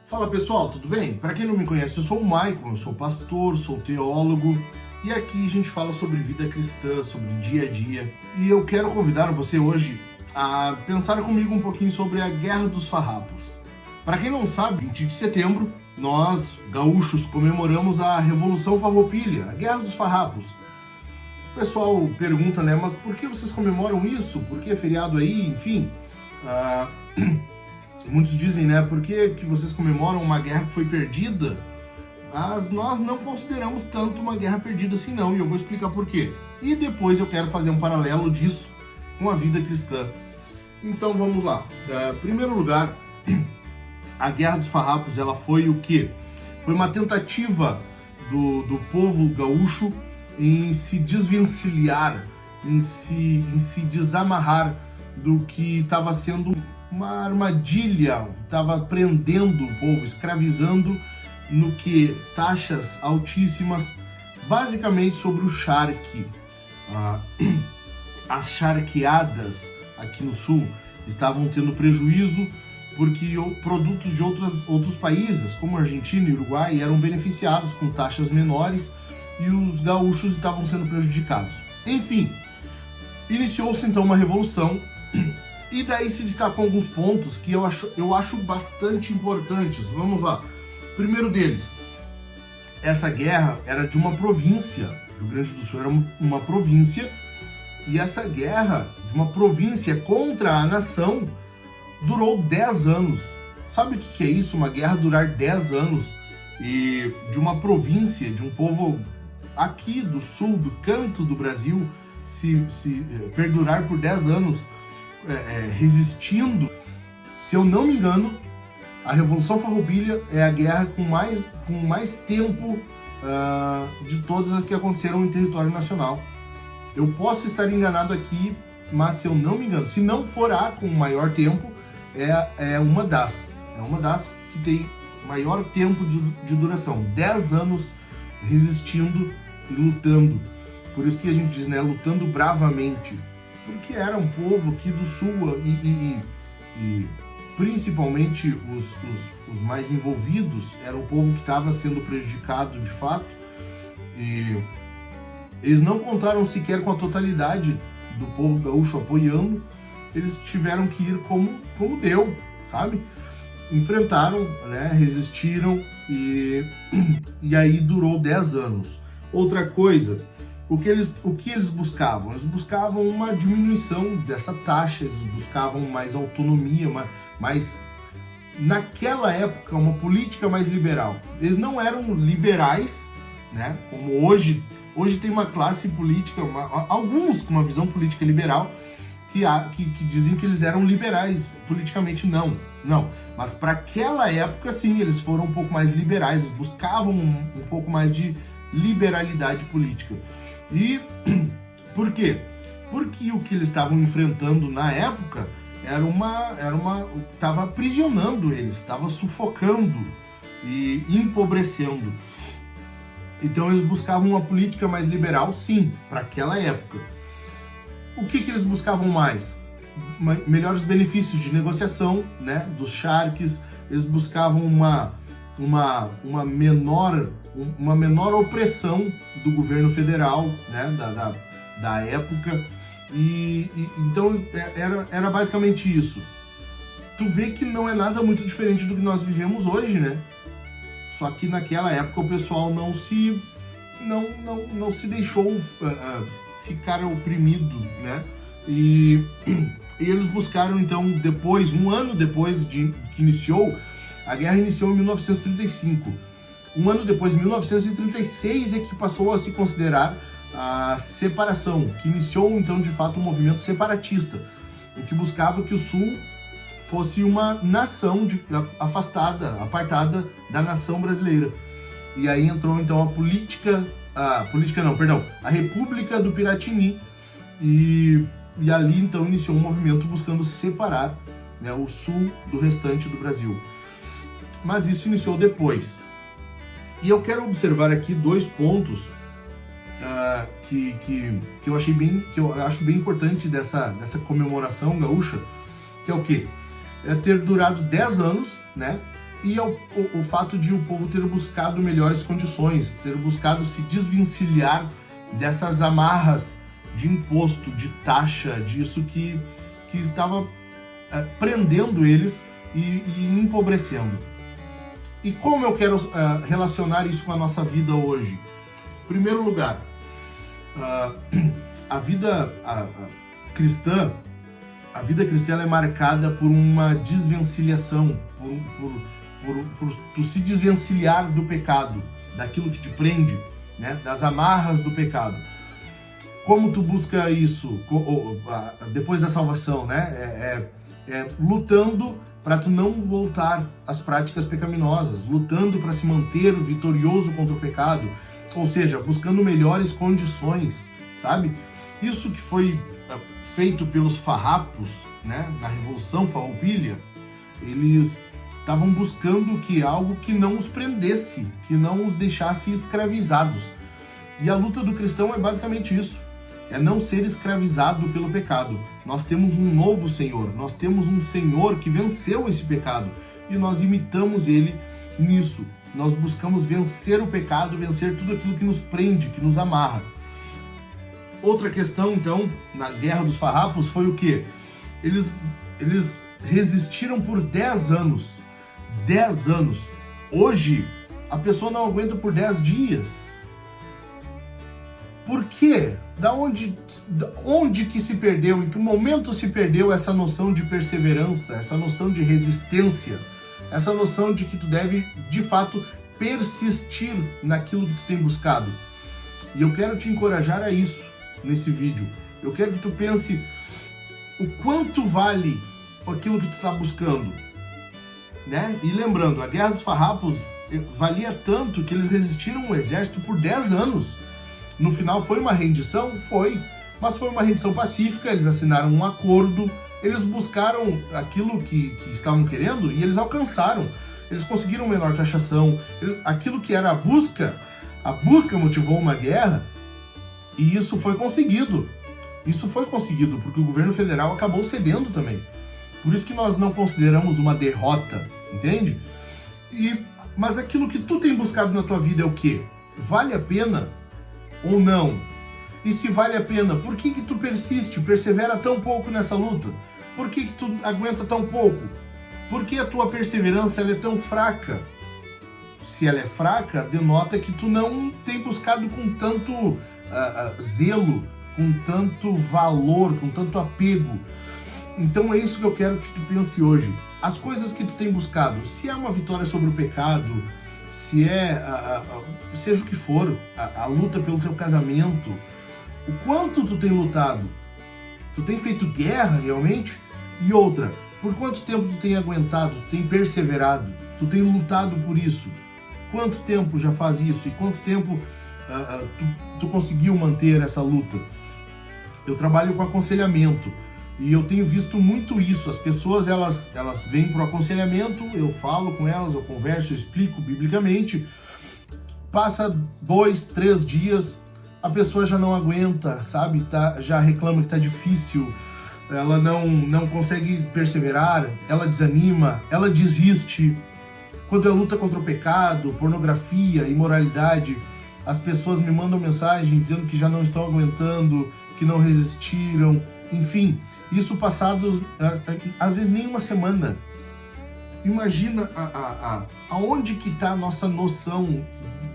Fala pessoal, tudo bem? Para quem não me conhece, eu sou o Maicon, eu sou pastor, sou teólogo e aqui a gente fala sobre vida cristã, sobre dia a dia. E eu quero convidar você hoje a pensar comigo um pouquinho sobre a Guerra dos Farrapos. Para quem não sabe, 20 de setembro, nós, gaúchos, comemoramos a Revolução Farroupilha, a Guerra dos Farrapos. O pessoal pergunta, né, mas por que vocês comemoram isso? Por que é feriado aí? Enfim, muitos dizem, né, por que vocês comemoram uma guerra que foi perdida? Mas nós não consideramos tanto uma guerra perdida assim não, e eu vou explicar por quê. E depois eu quero fazer um paralelo disso com a vida cristã. Então vamos lá. Em primeiro lugar, a Guerra dos Farrapos, ela foi o quê? Foi uma tentativa do povo gaúcho em se desvencilhar, em se desamarrar do que estava sendo uma armadilha, estava prendendo o povo, escravizando no que taxas altíssimas, basicamente sobre o charque. As charqueadas aqui no sul estavam tendo prejuízo porque produtos de outros países, como Argentina e Uruguai, eram beneficiados com taxas menores e os gaúchos estavam sendo prejudicados. Enfim, iniciou-se então uma revolução. E daí se destacam alguns pontos que eu acho bastante importantes. Vamos lá. Primeiro deles, essa guerra era de uma província. O Rio Grande do Sul era uma província. E essa guerra de uma província contra a nação durou 10 anos. Sabe o que é isso? Uma guerra durar 10 anos e de uma província, de um povo aqui do sul, do canto do Brasil, se perdurar por 10 anos resistindo. Se eu não me engano, a Revolução Farroupilha é a guerra com mais tempo de todas as que aconteceram em território nacional. Eu posso estar enganado aqui, mas se eu não me engano, se não for a com maior tempo, é uma das que tem maior tempo de duração. 10 anos resistindo e lutando. Por isso que a gente diz, né, lutando bravamente. Porque era um povo aqui do sul e principalmente os mais envolvidos, era um povo que estava sendo prejudicado de fato, e eles não contaram sequer com a totalidade do povo gaúcho apoiando, eles tiveram que ir como deu, sabe? Enfrentaram, né, resistiram e aí durou 10 anos. Outra coisa, o que eles buscavam? Eles buscavam uma diminuição dessa taxa, eles buscavam mais autonomia, mais, naquela época, uma política mais liberal. Eles não eram liberais, né? Como hoje tem uma classe política, alguns com uma visão política liberal, que dizem que eles eram liberais, politicamente não. Mas para aquela época, sim, eles foram um pouco mais liberais, eles buscavam um pouco mais de liberalidade política. E por quê? Porque o que eles estavam enfrentando na época estava aprisionando eles, estava sufocando e empobrecendo. Então eles buscavam uma política mais liberal, sim, para aquela época. O que eles buscavam mais? Melhores benefícios de negociação, né, dos charques. Eles buscavam uma menor opressão do governo federal, né, da época, e então era basicamente isso. Tu vê que não é nada muito diferente do que nós vivemos hoje, né? Só que naquela época o pessoal não se deixou ficar oprimido, né? E eles buscaram então depois, um ano depois que iniciou, a guerra iniciou em 1935. Um ano depois, em 1936, é que passou a se considerar a separação, que iniciou então de fato um movimento separatista, o que buscava que o Sul fosse uma nação apartada da nação brasileira. E aí entrou então a República do Piratini, e ali então iniciou um movimento buscando separar, né, o Sul do restante do Brasil. Mas isso iniciou depois. E eu quero observar aqui dois pontos que eu acho bem importante dessa comemoração gaúcha, que é o quê? É ter durado 10 anos, né? E o fato de o povo ter buscado melhores condições, ter buscado se desvencilhar dessas amarras de imposto, de taxa, disso que estava prendendo eles e empobrecendo. E como eu quero relacionar isso com a nossa vida hoje? Em primeiro lugar, a vida cristã ela é marcada por uma desvencilhação, por tu se desvencilhar do pecado, daquilo que te prende, né, das amarras do pecado. Como tu busca isso depois da salvação, né? Lutando para tu não voltar às práticas pecaminosas, lutando para se manter vitorioso contra o pecado, ou seja, buscando melhores condições, sabe? Isso que foi feito pelos farrapos, né, na Revolução Farroupilha, eles estavam buscando algo que não os prendesse, que não os deixasse escravizados. E a luta do cristão é basicamente isso. É não ser escravizado pelo pecado. Nós temos um novo Senhor, nós temos um Senhor que venceu esse pecado e nós imitamos Ele nisso. Nós buscamos vencer o pecado, vencer tudo aquilo que nos prende, que nos amarra. Outra questão, então, na Guerra dos Farrapos foi o quê? Eles resistiram por 10 anos. 10 anos. Hoje, a pessoa não aguenta por 10 dias. Por quê? Onde que se perdeu, em que momento se perdeu essa noção de perseverança, essa noção de resistência, essa noção de que tu deve, de fato, persistir naquilo que tu tem buscado? E eu quero te encorajar a isso nesse vídeo. Eu quero que tu pense o quanto vale aquilo que tu está buscando, né? E lembrando, a Guerra dos Farrapos valia tanto que eles resistiram ao exército por 10 anos. No final foi uma rendição? Foi. Mas foi uma rendição pacífica, eles assinaram um acordo, eles buscaram aquilo que estavam querendo e eles alcançaram. Eles conseguiram menor taxação, aquilo que era a busca motivou uma guerra e isso foi conseguido. Isso foi conseguido porque o governo federal acabou cedendo também. Por isso que nós não consideramos uma derrota, entende? Mas aquilo que tu tem buscado na tua vida é o quê? Vale a pena ou não? E se vale a pena, por que tu persiste, persevera tão pouco nessa luta? Por que tu aguenta tão pouco? Por que a tua perseverança ela é tão fraca? Se ela é fraca, denota que tu não tem buscado com tanto zelo, com tanto valor, com tanto apego. Então é isso que eu quero que tu pense hoje. As coisas que tu tem buscado, se é uma vitória sobre o pecado, se é, seja o que for, a luta pelo teu casamento, o quanto tu tem lutado? Tu tem feito guerra realmente? E outra, por quanto tempo tu tem aguentado, tu tem perseverado, tu tem lutado por isso? Quanto tempo já faz isso? E quanto tempo tu conseguiu manter essa luta? Eu trabalho com aconselhamento e eu tenho visto muito isso. As pessoas elas vêm para o aconselhamento, eu falo com elas, eu converso, eu explico biblicamente. Passa 2, 3 dias, a pessoa já não aguenta, sabe? Já reclama que tá difícil, ela não consegue perseverar, ela desanima, ela desiste. Quando é luta contra o pecado, pornografia, imoralidade, as pessoas me mandam mensagem dizendo que já não estão aguentando, que não resistiram, enfim, isso passados, às vezes nem uma semana. Imagina aonde que está a nossa noção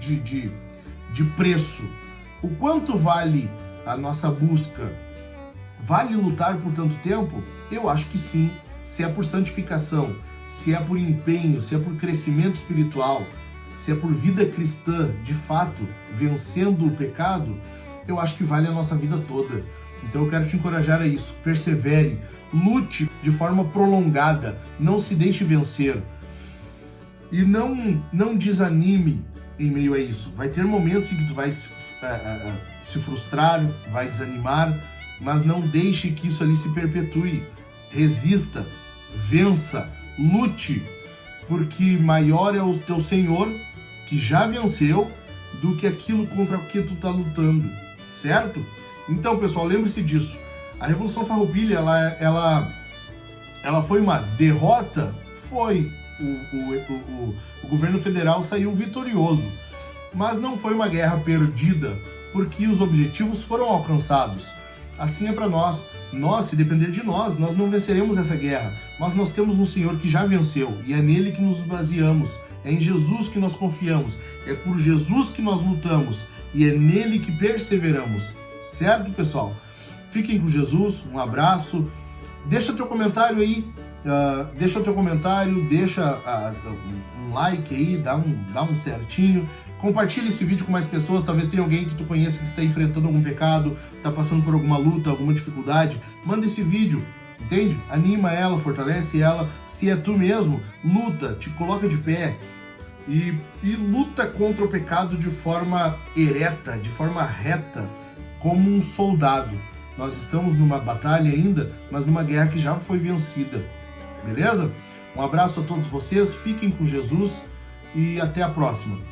de preço. O quanto vale a nossa busca? Vale lutar por tanto tempo? Eu acho que sim. Se é por santificação, se é por empenho, se é por crescimento espiritual, se é por vida cristã, de fato, vencendo o pecado, eu acho que vale a nossa vida toda. Então eu quero te encorajar a isso. Persevere, lute de forma prolongada, não se deixe vencer. E não desanime em meio a isso. Vai ter momentos em que tu vai se frustrar, vai desanimar, mas não deixe que isso ali se perpetue. Resista, vença, lute, porque maior é o teu Senhor, que já venceu, do que aquilo contra o que tu está lutando, certo? Então, pessoal, lembre-se disso. A Revolução Farroupilha, ela foi uma derrota? Foi. o governo federal saiu vitorioso. Mas não foi uma guerra perdida, porque os objetivos foram alcançados. Assim é para nós. Nós, se depender de nós não venceremos essa guerra. Mas nós temos um Senhor que já venceu, e é nele que nos baseamos. É em Jesus que nós confiamos. É por Jesus que nós lutamos. E é nele que perseveramos. Certo, pessoal? Fiquem com Jesus. Um abraço. Deixa teu comentário aí. Deixa um like aí, dá um certinho. Compartilha esse vídeo com mais pessoas, talvez tenha alguém que tu conheça que está enfrentando algum pecado, está passando por alguma luta, alguma dificuldade. Manda esse vídeo, entende? Anima ela, fortalece ela. Se é tu mesmo, luta, te coloca de pé e luta contra o pecado de forma ereta, de forma reta, como um soldado. Nós estamos numa batalha ainda, mas numa guerra que já foi vencida. Beleza? Um abraço a todos vocês, fiquem com Jesus e até a próxima.